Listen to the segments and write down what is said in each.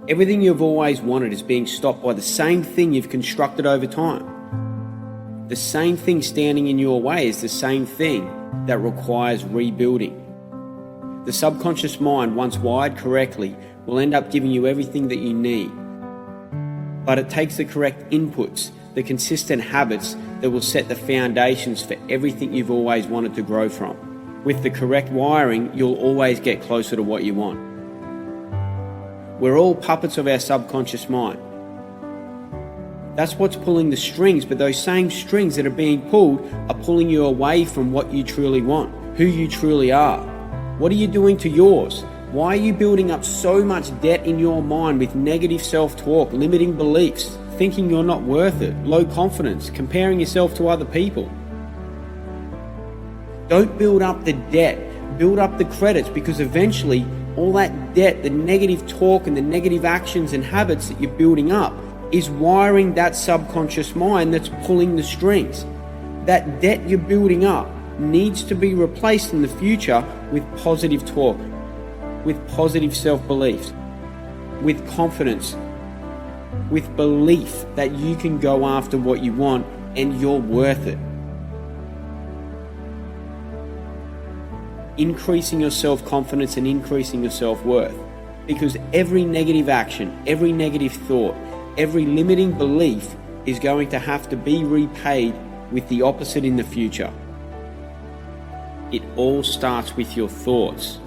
Everything you've always wanted is being stopped by the same thing you've constructed over time. The same thing standing in your way is the same thing that requires rebuilding. The subconscious mind, once wired correctly, will end up giving you everything that you need. But it takes the correct inputs, the consistent habits that will set the foundations for everything you've always wanted to grow from. With the correct wiring, you'll always get closer to what you want. We're all puppets of our subconscious mind. That's what's pulling the strings, but those same strings that are being pulled are pulling you away from what you truly want, who you truly are. What are you doing to yours? Why are you building up so much debt in your mind with negative self-talk, limiting beliefs, thinking you're not worth it, low confidence, comparing yourself to other people? Don't build up the debt, build up the credits, because eventually all that debt, the negative talk and the negative actions and habits that you're building up is wiring that subconscious mind that's pulling the strings. That debt you're building up needs to be replaced in the future with positive talk, with positive self-beliefs, with confidence, with belief that you can go after what you want and you're worth it. Increasing your self-confidence and increasing your self-worth, because every negative action, every negative thought, every limiting belief is going to have to be repaid with the opposite in the future. It all starts with your thoughts.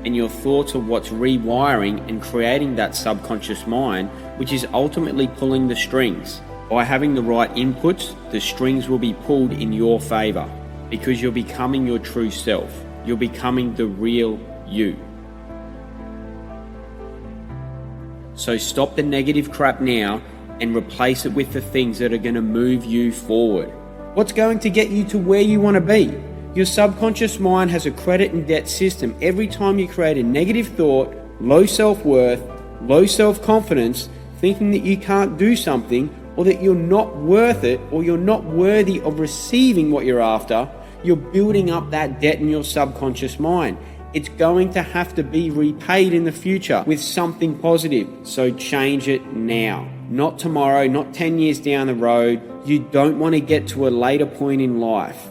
And your thoughts are what's rewiring and creating that subconscious mind, which is ultimately pulling the strings. By having the right inputs, the strings will be pulled in your favor, because you're becoming your true self. You're becoming the real you. So stop the negative crap now and replace it with the things that are going to move you forward. What's going to get you to where you want to be? Your subconscious mind has a credit and debt system. Every time you create a negative thought, low self-worth, low self-confidence, thinking that you can't do something, or that you're not worth it, or you're not worthy of receiving what you're after, you're building up that debt in your subconscious mind. It's going to have to be repaid in the future with something positive. So change it now, not tomorrow, not 10 years down the road. You don't want to get to a later point in life,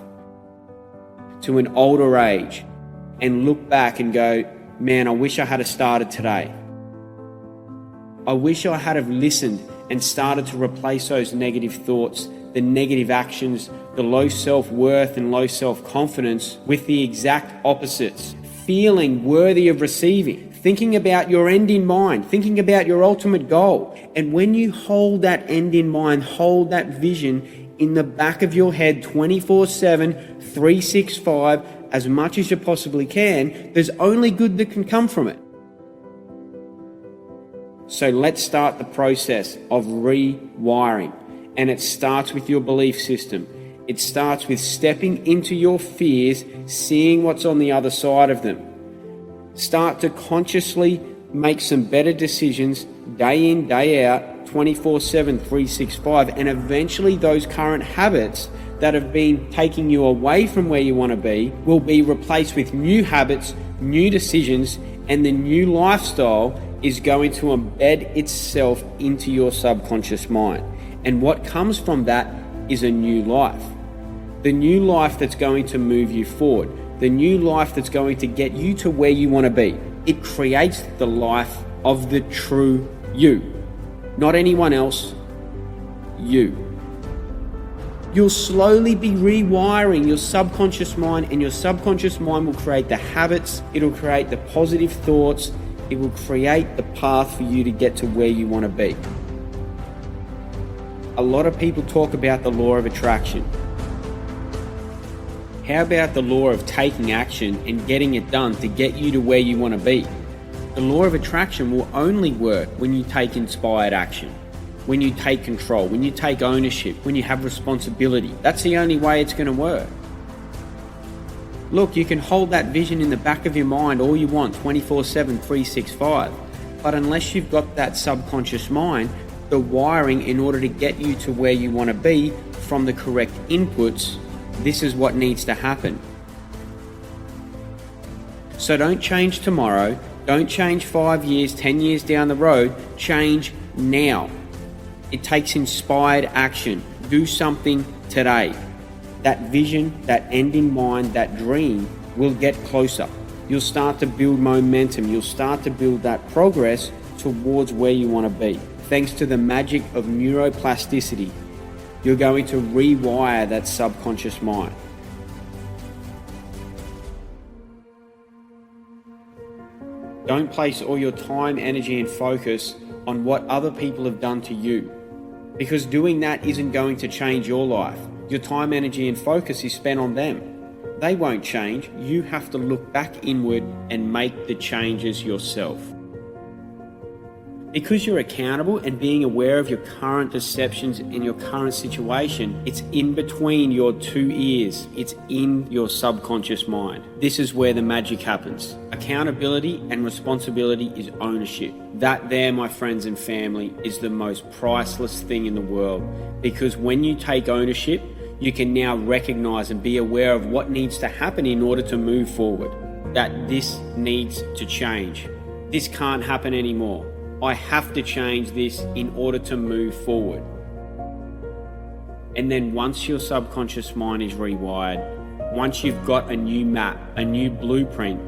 to an older age, and look back and go, man, I wish I had started today. I wish I had have listened and started to replace those negative thoughts, the negative actions, the low self-worth and low self-confidence with the exact opposites. Feeling worthy of receiving, thinking about your end in mind, thinking about your ultimate goal. And when you hold that end in mind, hold that vision in the back of your head 24/7, 365, as much as you possibly can, there's only good that can come from it. So let's start the process of rewiring. And it starts with your belief system. It starts with stepping into your fears, seeing what's on the other side of them. Start to consciously make some better decisions day in, day out, 24/7, 365, and eventually those current habits that have been taking you away from where you want to be will be replaced with new habits, new decisions, and the new lifestyle is going to embed itself into your subconscious mind. And what comes from that is a new life. The new life that's going to move you forward. The new life that's going to get you to where you want to be. It creates the life of the true you. Not anyone else, you. You'll slowly be rewiring your subconscious mind, and your subconscious mind will create the habits, it'll create the positive thoughts, it will create the path for you to get to where you want to be. A lot of people talk about the law of attraction. How about the law of taking action and getting it done to get you to where you want to be? The law of attraction will only work when you take inspired action, when you take control, when you take ownership, when you have responsibility. That's the only way it's going to work. Look, you can hold that vision in the back of your mind all you want, 24/7, 365. But unless you've got that subconscious mind, the wiring in order to get you to where you want to be from the correct inputs, this is what needs to happen. So don't change tomorrow, Don't change 5 years, 10 years down the road. Change now. It takes inspired action. Do something today. That vision, that end in mind, that dream will get closer. You'll start to build momentum. You'll start to build that progress towards where you want to be. Thanks to the magic of neuroplasticity, you're going to rewire that subconscious mind. Don't place all your time, energy, and focus on what other people have done to you, because doing that isn't going to change your life. Your time, energy, and focus is spent on them. They won't change. You have to look back inward and make the changes yourself. Because you're accountable and being aware of your current deceptions in your current situation, it's in between your two ears. It's in your subconscious mind. This is where the magic happens. Accountability and responsibility is ownership. That there, my friends and family, is the most priceless thing in the world. Because when you take ownership, you can now recognize and be aware of what needs to happen in order to move forward. That this needs to change. This can't happen anymore. I have to change this in order to move forward. And then once your subconscious mind is rewired, once you've got a new map, a new blueprint,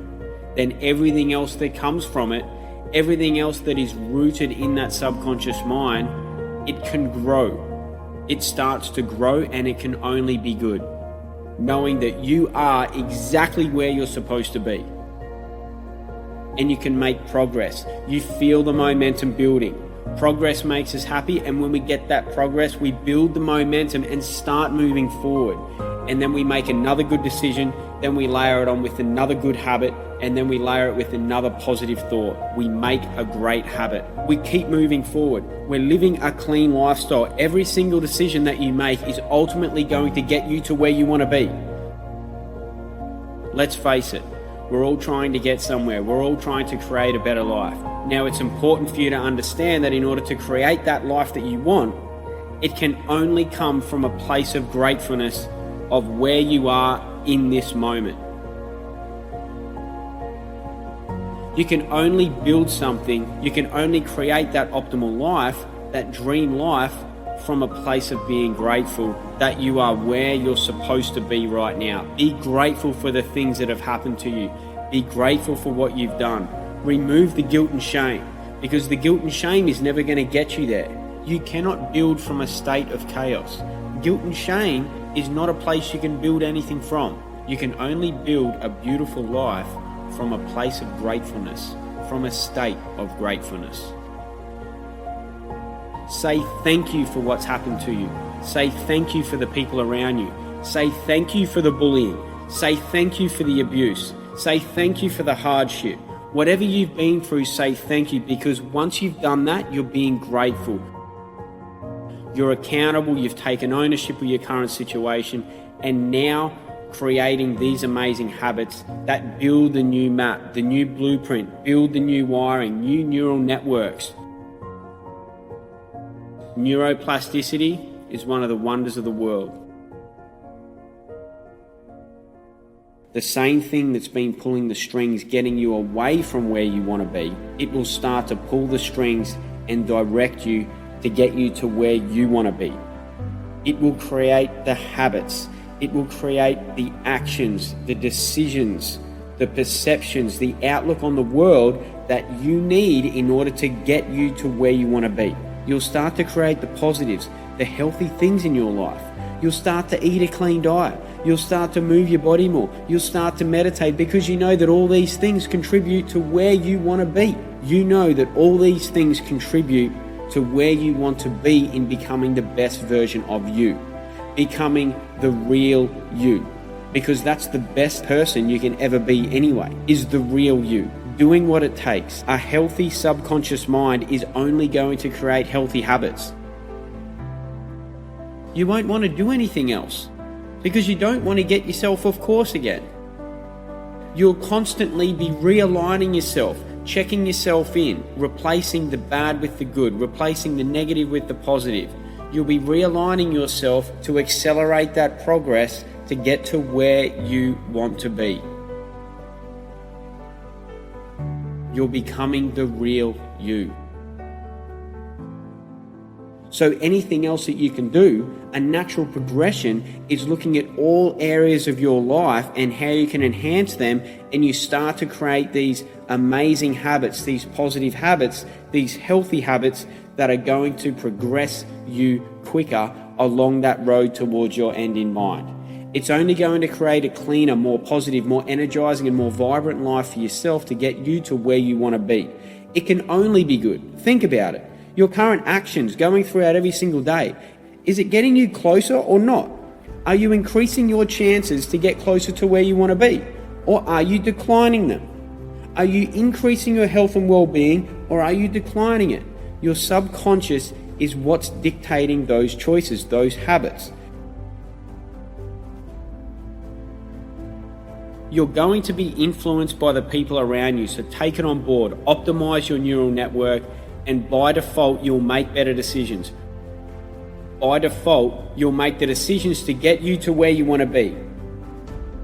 then everything else that comes from it, everything else that is rooted in that subconscious mind, it can grow. It starts to grow, and it can only be good, knowing that you are exactly where you're supposed to be. And you can make progress. You feel the momentum building. Progress makes us happy, and when we get that progress, we build the momentum and start moving forward. And then we make another good decision, then we layer it on with another good habit, and then we layer it with another positive thought. We make a great habit. We keep moving forward. We're living a clean lifestyle. Every single decision that you make is ultimately going to get you to where you want to be. Let's face it. We're all trying to get somewhere. We're all trying to create a better life. Now, it's important for you to understand that in order to create that life that you want, it can only come from a place of gratefulness of where you are in this moment. You can only build something, you can only create that optimal life, that dream life, from a place of being grateful that you are where you're supposed to be right now. Be grateful for the things that have happened to you. Be grateful for what you've done. Remove the guilt and shame, because the guilt and shame is never going to get you there. You cannot build from a state of chaos. Guilt and shame is not a place you can build anything from. You can only build a beautiful life from a place of gratefulness, from a state of gratefulness. Say thank you for what's happened to you. Say thank you for the people around you. Say thank you for the bullying. Say thank you for the abuse. Say thank you for the hardship. Whatever you've been through, say thank you, because once you've done that, you're being grateful. You're accountable, you've taken ownership of your current situation, and now creating these amazing habits that build the new map, the new blueprint, build the new wiring, new neural networks. Neuroplasticity is one of the wonders of the world. The same thing that's been pulling the strings, getting you away from where you want to be, it will start to pull the strings and direct you to get you to where you want to be. It will create the habits, it will create the actions, the decisions, the perceptions, the outlook on the world that you need in order to get you to where you want to be. You'll start to create the positives, the healthy things in your life. You'll start to eat a clean diet. You'll start to move your body more. You'll start to meditate, because you know that all these things contribute to where you want to be. You know that all these things contribute to where you want to be in becoming the best version of you, becoming the real you, because that's the best person you can ever be anyway, is the real you. Doing what it takes. A healthy subconscious mind is only going to create healthy habits. You won't want to do anything else, because you don't want to get yourself off course again. You'll constantly be realigning yourself, checking yourself in, replacing the bad with the good, replacing the negative with the positive. You'll be realigning yourself to accelerate that progress to get to where you want to be. you're becoming the real you. So anything else that you can do, a natural progression is looking at all areas of your life and how you can enhance them, and you start to create these amazing habits, these positive habits, these healthy habits that are going to progress you quicker along that road towards your end in mind. It's only going to create a cleaner, more positive, more energizing and more vibrant life for yourself to get you to where you want to be. It can only be good. Think about it. Your current actions going throughout every single day, is it getting you closer or not? Are you increasing your chances to get closer to where you want to be? Or are you declining them? Are you increasing your health and well-being, or are you declining it? Your subconscious is what's dictating those choices, those habits. You're going to be influenced by the people around you, so take it on board, optimize your neural network, and by default, you'll make better decisions. By default, you'll make the decisions to get you to where you want to be.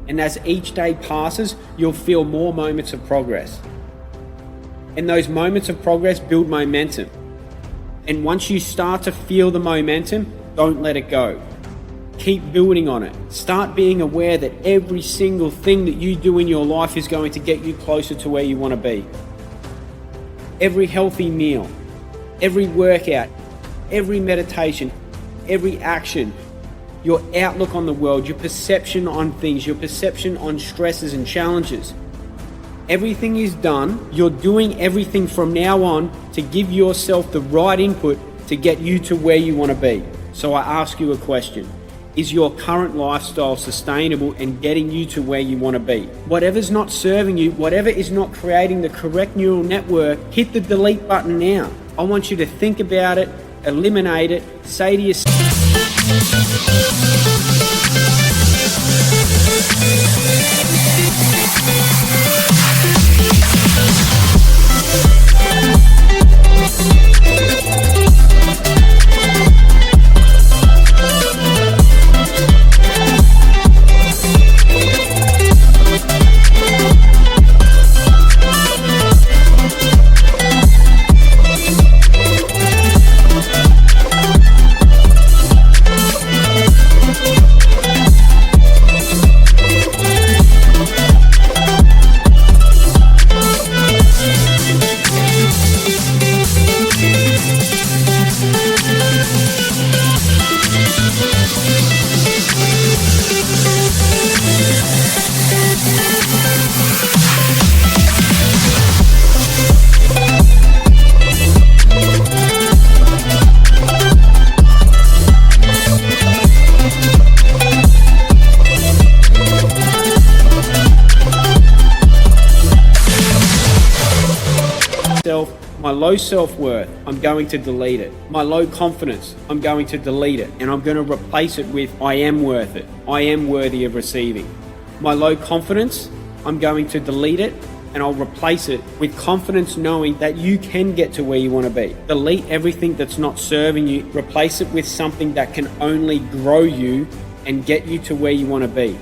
And as each day passes, you'll feel more moments of progress. And those moments of progress build momentum. And once you start to feel the momentum, don't let it go. Keep building on it. Start being aware that every single thing that you do in your life is going to get you closer to where you want to be. Every healthy meal, every workout, every meditation, every action, your outlook on the world, your perception on things, your perception on stresses and challenges. Everything is done. You're doing everything from now on to give yourself the right input to get you to where you want to be. So I ask you a question. Is your current lifestyle sustainable and getting you to where you want to be? Whatever's not serving you, whatever is not creating the correct neural network, hit the delete button now. I want you to think about it, eliminate it, say to yourself, my low self-worth, I'm going to delete it. My low confidence, I'm going to delete it. And I'm going to replace it with I am worth it. I am worthy of receiving. My low confidence, I'm going to delete it, and I'll replace it with confidence knowing that you can get to where you want to be. Delete everything that's not serving you. Replace it with something that can only grow you and get you to where you want to be.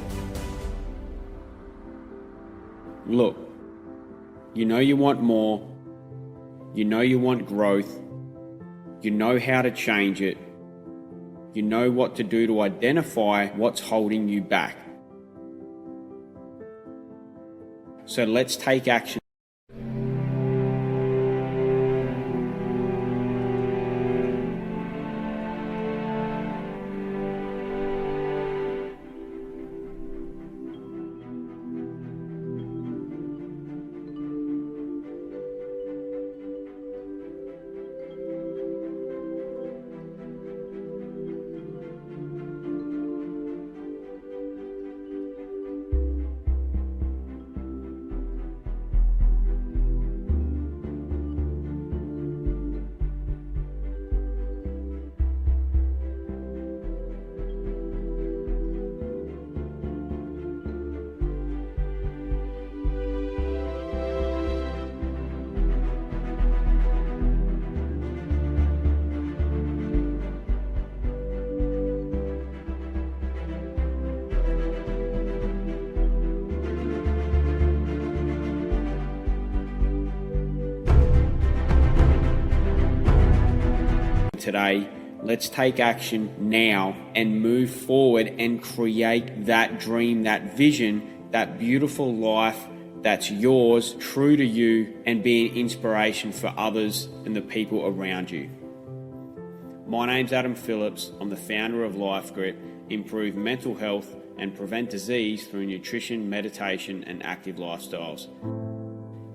Look, you know you want more. You know you want growth. You know how to change it. You know what to do to identify what's holding you back. So let's take action. today. Let's take action now and move forward and create that dream, that vision, that beautiful life that's yours, true to you, and be an inspiration for others and the people around you. My name's Adam Phillips. I'm the founder of Life Grip. Improve mental health and prevent disease through nutrition, meditation, and active lifestyles.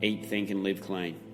Eat, think, and live clean.